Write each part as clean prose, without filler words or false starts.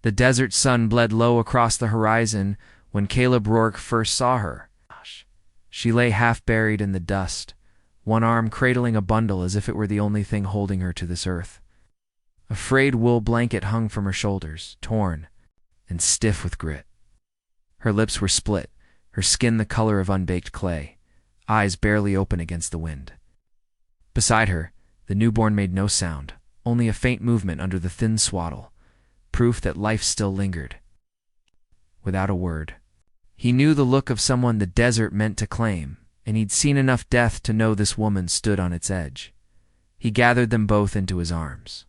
The desert sun bled low across the horizon when Caleb Rourke first saw her. She lay half buried in the dust, one arm cradling a bundle as if it were the only thing holding her to this earth. A frayed wool blanket hung from her shoulders, torn and stiff with grit. Her lips were split, her skin the color of unbaked clay, eyes barely open against the wind. Beside her, the newborn made no sound, only a faint movement under the thin swaddle, proof that life still lingered. Without a word, he knew the look of someone the desert meant to claim, and he'd seen enough death to know this woman stood on its edge. He gathered them both into his arms.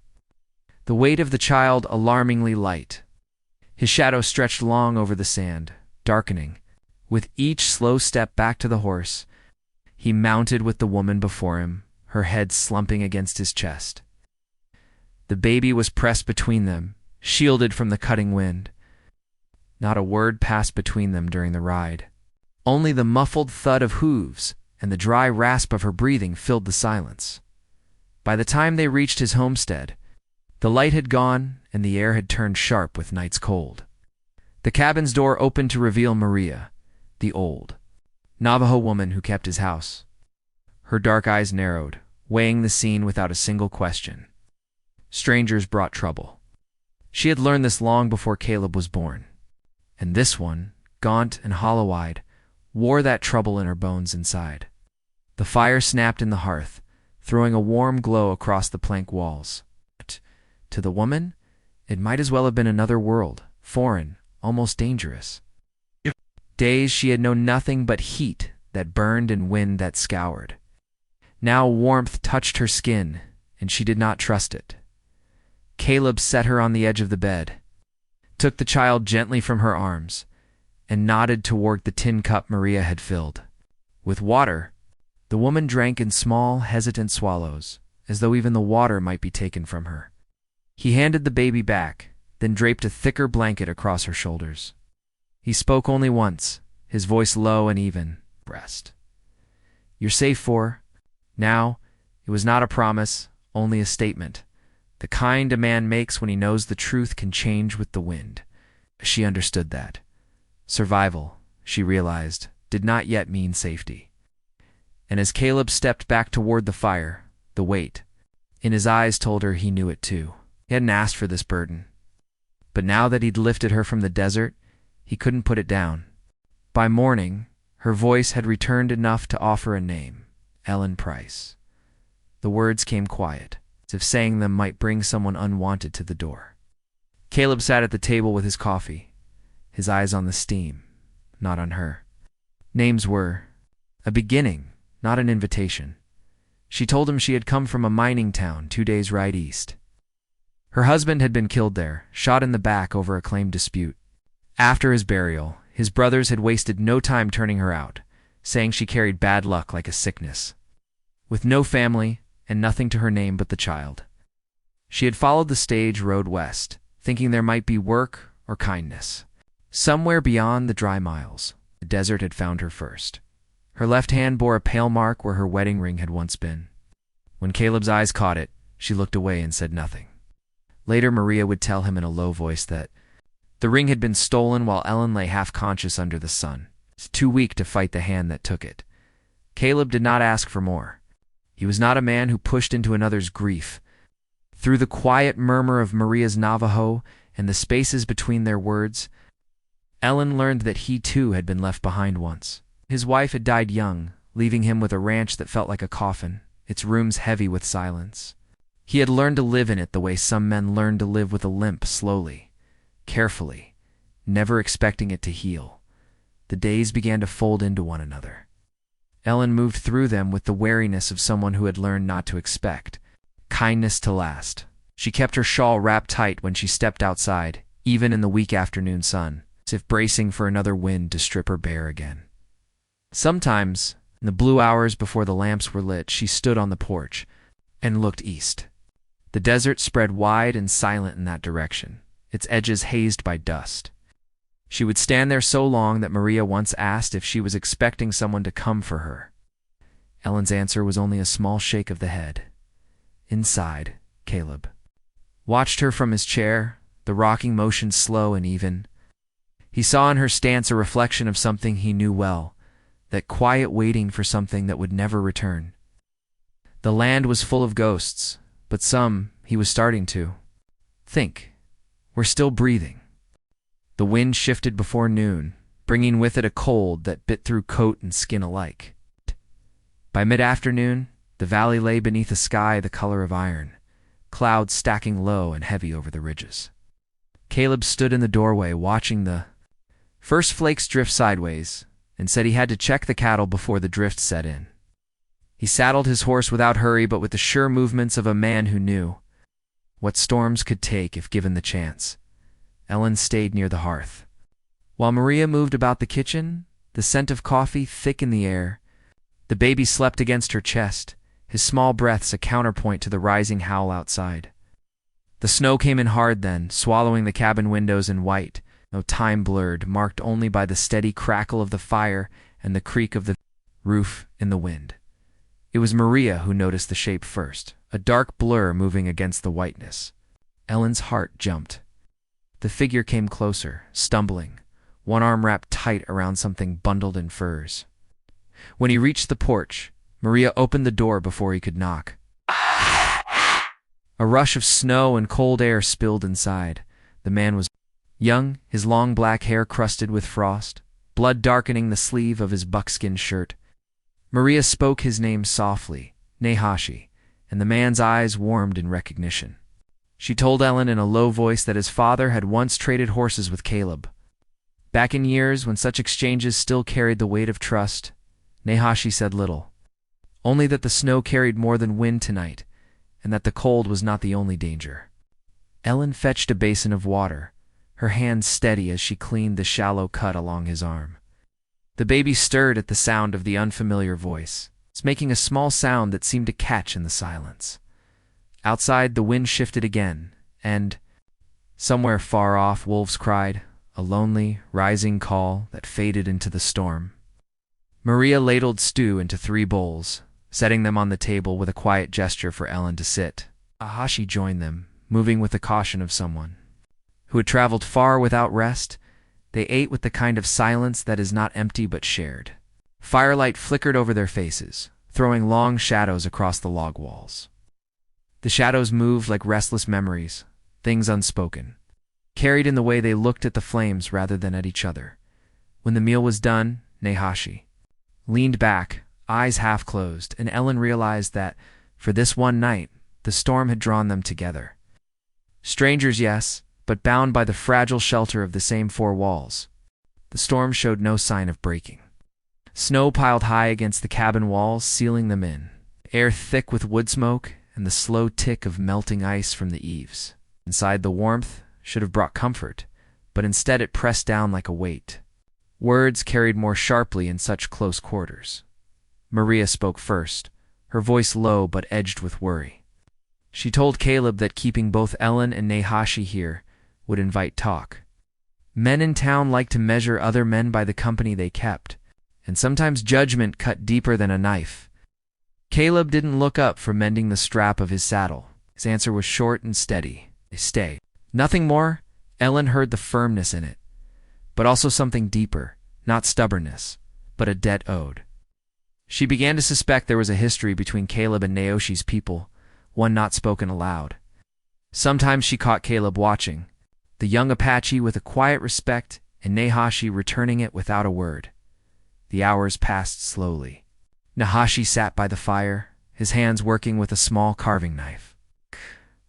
The weight of the child alarmingly light. His shadow stretched long over the sand, darkening. With each slow step back to the horse, he mounted with the woman before him, her head slumping against his chest. The baby was pressed between them, shielded from the cutting wind. Not a word passed between them during the ride. Only the muffled thud of hooves and the dry rasp of her breathing filled the silence. By the time they reached his homestead, the light had gone and the air had turned sharp with night's cold. The cabin's door opened to reveal Maria, the old Navajo woman who kept his house. Her dark eyes narrowed, weighing the scene without a single question. Strangers brought trouble. She had learned this long before Caleb was born. And this one, gaunt and hollow-eyed, wore that trouble in her bones inside. The fire snapped in the hearth, throwing a warm glow across the plank walls. To the woman, it might as well have been another world, foreign, almost dangerous. Days she had known nothing but heat that burned and wind that scoured. Now warmth touched her skin, and she did not trust it. Caleb set her on the edge of the bed, took the child gently from her arms, and nodded toward the tin cup Maria had filled. With water, the woman drank in small, hesitant swallows, as though even the water might be taken from her. He handed the baby back, then draped a thicker blanket across her shoulders. He spoke only once, his voice low and even. Rest. You're safe for. Now, it was not a promise, only a statement. The kind a man makes when he knows the truth can change with the wind. She understood that. Survival, she realized, did not yet mean safety. And as Caleb stepped back toward the fire, the weight in his eyes told her he knew it too. He hadn't asked for this burden. But now that he'd lifted her from the desert, he couldn't put it down. By morning, her voice had returned enough to offer a name, Ellen Price. The words came quiet, as if saying them might bring someone unwanted to the door. Caleb sat at the table with his coffee, his eyes on the steam, not on her. Names were a beginning, not an invitation. She told him she had come from a mining town 2 days' ride east. Her husband had been killed there, shot in the back over a claim dispute. After his burial, his brothers had wasted no time turning her out, saying she carried bad luck like a sickness. With no family and nothing to her name but the child, she had followed the stage road west, thinking there might be work or kindness. Somewhere beyond the dry miles, the desert had found her first. Her left hand bore a pale mark where her wedding ring had once been. When Caleb's eyes caught it, she looked away and said nothing. Later, Maria would tell him in a low voice that the ring had been stolen while Ellen lay half-conscious under the sun, too weak to fight the hand that took it. Caleb did not ask for more. He was not a man who pushed into another's grief. Through the quiet murmur of Maria's Navajo and the spaces between their words, Ellen learned that he too had been left behind once. His wife had died young, leaving him with a ranch that felt like a coffin, its rooms heavy with silence. He had learned to live in it the way some men learn to live with a limp, slowly, carefully, never expecting it to heal. The days began to fold into one another. Ellen moved through them with the wariness of someone who had learned not to expect. Kindness to last. She kept her shawl wrapped tight when she stepped outside, even in the weak afternoon sun, as if bracing for another wind to strip her bare again. Sometimes, in the blue hours before the lamps were lit, she stood on the porch and looked east. The desert spread wide and silent in that direction, its edges hazed by dust. She would stand there so long that Maria once asked if she was expecting someone to come for her. Ellen's answer was only a small shake of the head. Inside, Caleb watched her from his chair, the rocking motion slow and even. He saw in her stance a reflection of something he knew well, that quiet waiting for something that would never return. The land was full of ghosts, but some, he was starting to think, were still breathing. The wind shifted before noon, bringing with it a cold that bit through coat and skin alike. By mid-afternoon, the valley lay beneath a sky the color of iron, clouds stacking low and heavy over the ridges. Caleb stood in the doorway watching the first flakes drift sideways and said he had to check the cattle before the drift set in. He saddled his horse without hurry but with the sure movements of a man who knew what storms could take if given the chance. Ellen stayed near the hearth. While Maria moved about the kitchen, the scent of coffee thick in the air, the baby slept against her chest, his small breaths a counterpoint to the rising howl outside. The snow came in hard then, swallowing the cabin windows in white, no time blurred, marked only by the steady crackle of the fire and the creak of the roof in the wind. It was Maria who noticed the shape first, a dark blur moving against the whiteness. Ellen's heart jumped. The figure came closer, stumbling, one arm wrapped tight around something bundled in furs. When he reached the porch, Maria opened the door before he could knock. A rush of snow and cold air spilled inside. The man was young, his long black hair crusted with frost, blood darkening the sleeve of his buckskin shirt. Maria spoke his name softly, Nahashi, and the man's eyes warmed in recognition. She told Ellen in a low voice that his father had once traded horses with Caleb. Back in years when such exchanges still carried the weight of trust, Nahashi said little, only that the snow carried more than wind tonight, and that the cold was not the only danger. Ellen fetched a basin of water, her hand steady as she cleaned the shallow cut along his arm. The baby stirred at the sound of the unfamiliar voice, making a small sound that seemed to catch in the silence. Outside, the wind shifted again, and, somewhere far off, wolves cried, a lonely, rising call that faded into the storm. Maria ladled stew into 3 bowls, setting them on the table with a quiet gesture for Ellen to sit. Nahashi joined them, moving with the caution of someone who had traveled far without rest. They ate with the kind of silence that is not empty but shared. Firelight flickered over their faces, throwing long shadows across the log walls. The shadows moved like restless memories, things unspoken, carried in the way they looked at the flames rather than at each other. When the meal was done, Nahashi leaned back, eyes half closed, and Ellen realized that, for this one night, the storm had drawn them together. Strangers, yes, but bound by the fragile shelter of the same 4 walls. The storm showed no sign of breaking. Snow piled high against the cabin walls, sealing them in, air thick with wood smoke and the slow tick of melting ice from the eaves. Inside, the warmth should have brought comfort, but instead it pressed down like a weight. Words carried more sharply in such close quarters. Maria spoke first, her voice low but edged with worry. She told Caleb that keeping both Ellen and Nahashi here would invite talk. Men in town liked to measure other men by the company they kept, and sometimes judgment cut deeper than a knife. Caleb didn't look up from mending the strap of his saddle. His answer was short and steady. Stay. Nothing more. Ellen heard the firmness in it, but also something deeper, not stubbornness, but a debt owed. She began to suspect there was a history between Caleb and Naoshi's people, one not spoken aloud. Sometimes she caught Caleb watching, the young Apache with a quiet respect and Nahashi returning it without a word. The hours passed slowly. Nahashi sat by the fire, his hands working with a small carving knife.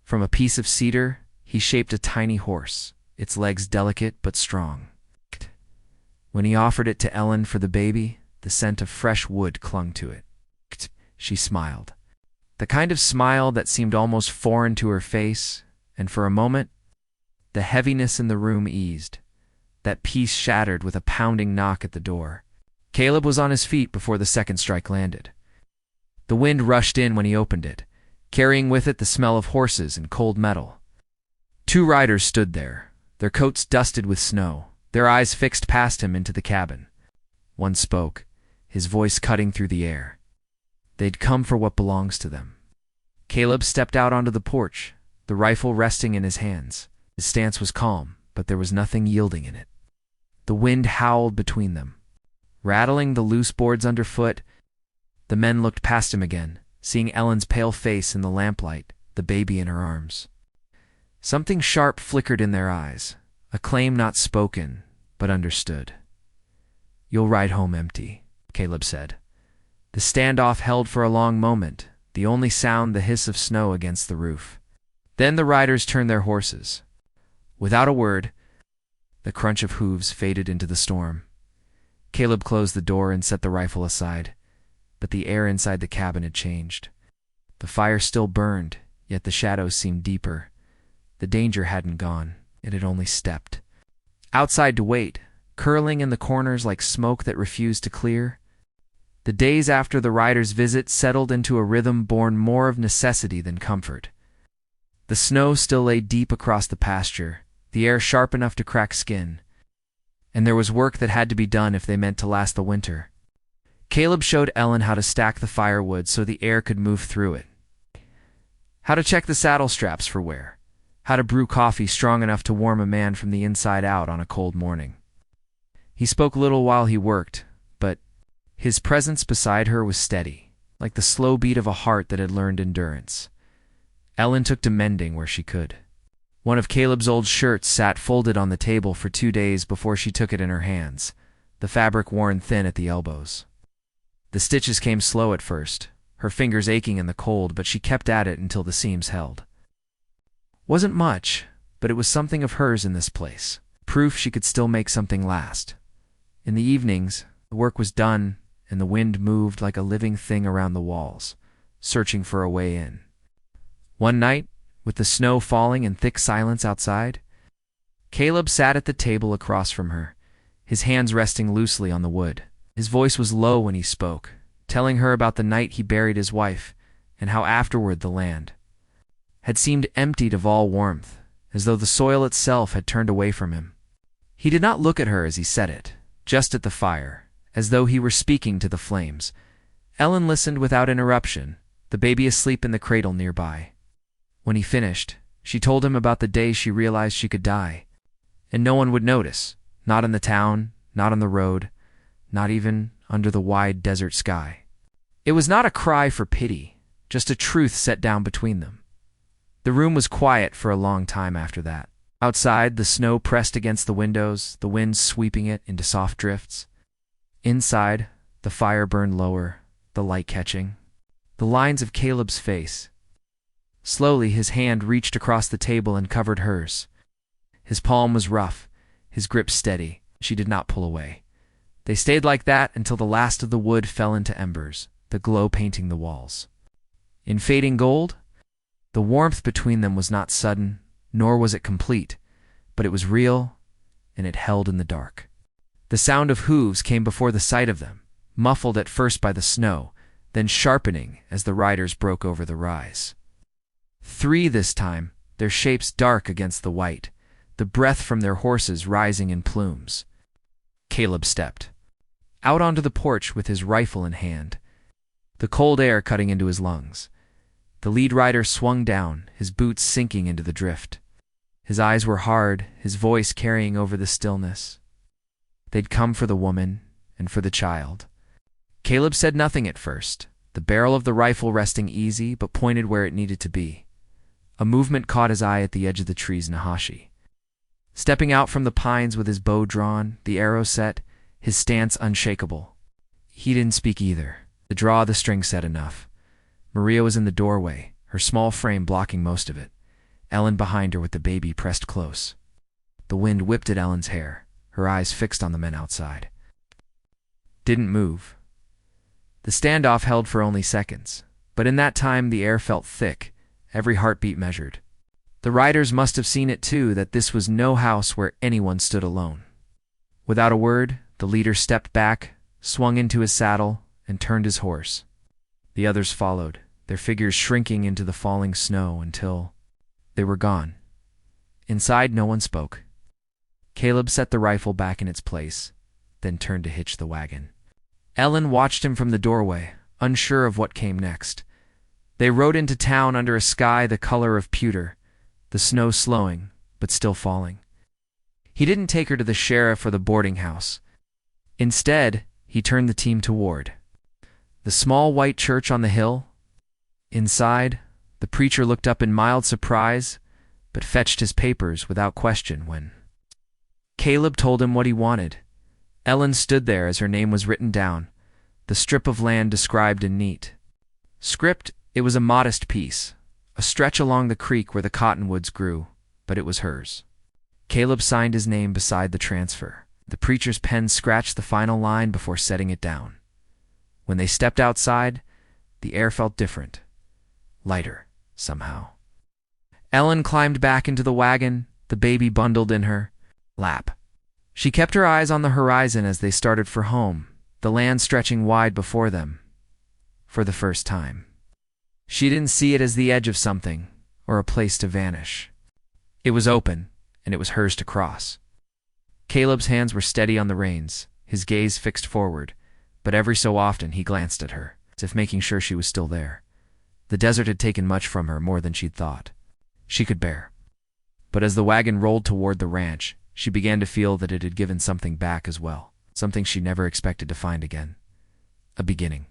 From a piece of cedar, he shaped a tiny horse, its legs delicate but strong. When he offered it to Ellen for the baby, the scent of fresh wood clung to it. She smiled. The kind of smile that seemed almost foreign to her face, and for a moment, the heaviness in the room eased. That peace shattered with a pounding knock at the door. Caleb was on his feet before the second strike landed. The wind rushed in when he opened it, carrying with it the smell of horses and cold metal. 2 riders stood there, their coats dusted with snow, their eyes fixed past him into the cabin. One spoke, his voice cutting through the air. They'd come for what belongs to them. Caleb stepped out onto the porch, the rifle resting in his hands, His stance was calm, but there was nothing yielding in it. The wind howled between them, rattling the loose boards underfoot. The men looked past him again, seeing Ellen's pale face in the lamplight, the baby in her arms. Something sharp flickered in their eyes, a claim not spoken, but understood. "You'll ride home empty," Caleb said. The standoff held for a long moment, the only sound the hiss of snow against the roof. Then the riders turned their horses. Without a word, the crunch of hooves faded into the storm. Caleb closed the door and set the rifle aside, but the air inside the cabin had changed. The fire still burned, yet the shadows seemed deeper. The danger hadn't gone, it had only stepped. Outside to wait, curling in the corners like smoke that refused to clear. The days after the riders' visit settled into a rhythm born more of necessity than comfort. The snow still lay deep across the pasture, the air sharp enough to crack skin, and there was work that had to be done if they meant to last the winter. Caleb showed Ellen how to stack the firewood so the air could move through it, how to check the saddle straps for wear, how to brew coffee strong enough to warm a man from the inside out on a cold morning. He spoke little while he worked, but his presence beside her was steady, like the slow beat of a heart that had learned endurance. Ellen took to mending where she could. One of Caleb's old shirts sat folded on the table for 2 days before she took it in her hands, the fabric worn thin at the elbows. The stitches came slow at first, her fingers aching in the cold, but she kept at it until the seams held. Wasn't much, but it was something of hers in this place, proof she could still make something last. In the evenings, the work was done, and the wind moved like a living thing around the walls, searching for a way in. One night, with the snow falling and thick silence outside, Caleb sat at the table across from her, his hands resting loosely on the wood. His voice was low when he spoke, telling her about the night he buried his wife, and how afterward the land had seemed emptied of all warmth, as though the soil itself had turned away from him. He did not look at her as he said it, just at the fire, as though he were speaking to the flames. Ellen listened without interruption, the baby asleep in the cradle nearby. When he finished, she told him about the day she realized she could die, and no one would notice, not in the town, not on the road, not even under the wide desert sky. It was not a cry for pity, just a truth set down between them. The room was quiet for a long time after that. Outside, the snow pressed against the windows, the wind sweeping it into soft drifts. Inside, the fire burned lower, the light catching the lines of Caleb's face. Slowly, his hand reached across the table and covered hers. His palm was rough, his grip steady. She did not pull away. They stayed like that until the last of the wood fell into embers, the glow painting the walls. In fading gold, the warmth between them was not sudden, nor was it complete, but it was real, and it held in the dark. The sound of hooves came before the sight of them, muffled at first by the snow, then sharpening as the riders broke over the rise. 3 this time, their shapes dark against the white, the breath from their horses rising in plumes. Caleb stepped out onto the porch with his rifle in hand, the cold air cutting into his lungs. The lead rider swung down, his boots sinking into the drift. His eyes were hard, his voice carrying over the stillness. They'd come for the woman and for the child. Caleb said nothing at first, the barrel of the rifle resting easy but pointed where it needed to be. A movement caught his eye at the edge of the tree's Nahashi. Stepping out from the pines with his bow drawn, the arrow set, his stance unshakable. He didn't speak either. The draw of the string said enough. Maria was in the doorway, her small frame blocking most of it, Ellen behind her with the baby pressed close. The wind whipped at Ellen's hair, her eyes fixed on the men outside. Didn't move. The standoff held for only seconds, but in that time the air felt thick, every heartbeat measured. The riders must have seen it too, that this was no house where anyone stood alone. Without a word, the leader stepped back, swung into his saddle, and turned his horse. The others followed, their figures shrinking into the falling snow until they were gone. Inside, no one spoke. Caleb set the rifle back in its place, then turned to hitch the wagon. Ellen watched him from the doorway, unsure of what came next. They rode into town under a sky the color of pewter, the snow slowing, but still falling. He didn't take her to the sheriff or the boarding house. Instead, he turned the team toward the small white church on the hill. Inside, the preacher looked up in mild surprise, but fetched his papers without question when Caleb told him what he wanted. Ellen stood there as her name was written down, the strip of land described in neat script. It was a modest piece, a stretch along the creek where the cottonwoods grew, but it was hers. Caleb signed his name beside the transfer. The preacher's pen scratched the final line before setting it down. When they stepped outside, the air felt different, lighter, somehow. Ellen climbed back into the wagon, the baby bundled in her lap. She kept her eyes on the horizon as they started for home, the land stretching wide before them. For the first time, she didn't see it as the edge of something, or a place to vanish. It was open, and it was hers to cross. Caleb's hands were steady on the reins, his gaze fixed forward, but every so often he glanced at her, as if making sure she was still there. The desert had taken much from her, more than she'd thought she could bear. But as the wagon rolled toward the ranch, she began to feel that it had given something back as well, something she never expected to find again. A beginning.